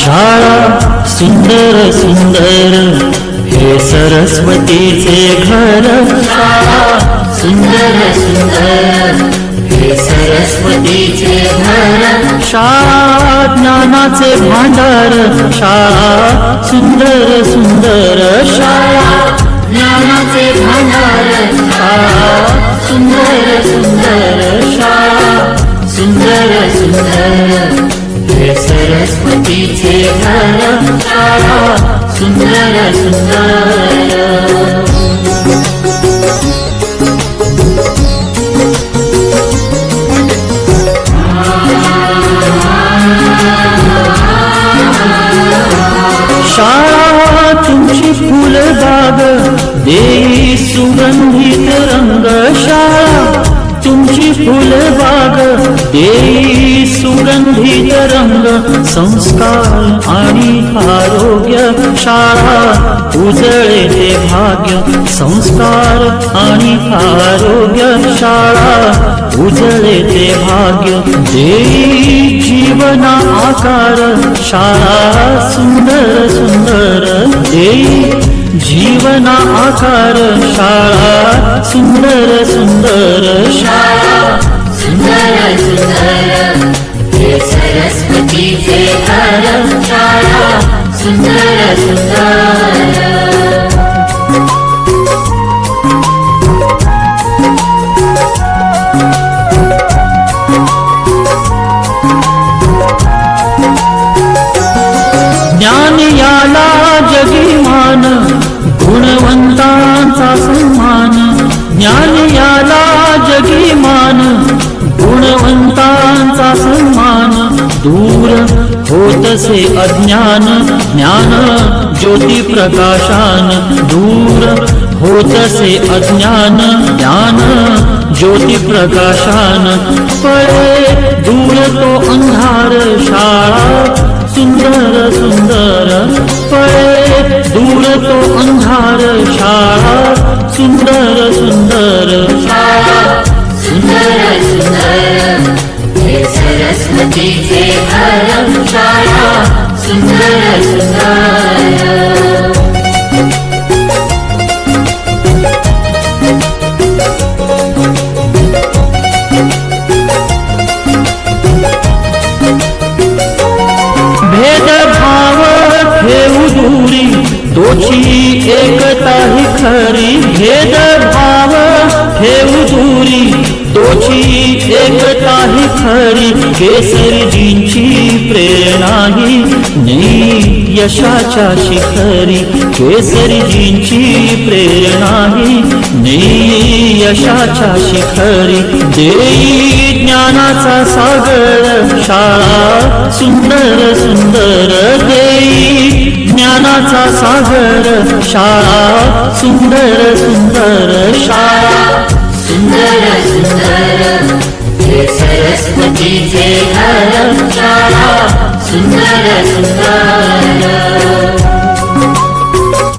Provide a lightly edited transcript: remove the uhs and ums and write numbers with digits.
शाळा सुंदर सुंदर हे सरस्वतीचे घर. शाळा सुंदर सुंदर हे सरस्वतीचे घर. शाळा ज्ञानाचे भांडार. शाळा सुंदर सुंदर. शाळा ज्ञानाचे भांडार. शाळा सुंदर सुंदर. शाळा सुंदर सुंदर हे सरस्वतीचे घर. शाळा सुंदर सुंदर. शाळा तुमची फुलबाग देई सुगंधित रंग. शाळा तुमची फुलबाग देई सुगंधित रंग. संस्कार आणि आरोग्य शाळा उजळे ते भाग्य. संस्कार आणि आरोग्य शाळा उजळे ते भाग्य. देई जीवना आकार शाळा सुंदर सुंदर. देई जीवना आकार शाळा सुंदर सुंदर. शाळा सुंदर सुंदर हे सरस्वतीचे घर. शाळा सुंदर सुंदर. ज्ञान याला जगीमान गुणवंतांचा सन्मान. ज्ञान याला जगीमान गुणवंतांचा सन्मान. दूर होतसे अज्ञान ज्ञान ज्योती प्रकाशान. दूर होतसे अज्ञान ज्ञान ज्योती प्रकाशान. पळे दूर तो अंधार शाळा सुंदर सुंदर. पळे दूर तो अंधार शाळा सुंदर सुंदर. शाळा सुंदर सुंदर हे सरस्वतीचे घर. शाळा सुंदर सुंदर. भेदभाव ठेवू दूरी तोची एकता ही खरी. भेदभाव ठेवू दूरी तोची एकता ही खरी. केसरीजींची प्रेरणा ही नेई यशाच्या शिखरी. केसरीजींची प्रेरणा ही नेई यशाच्या शिखरी. देई ज्ञानाचा सागर शाळा सुंदर सुंदर. देई ज्ञानाचा सागर शाळा सुंदर सुंदर.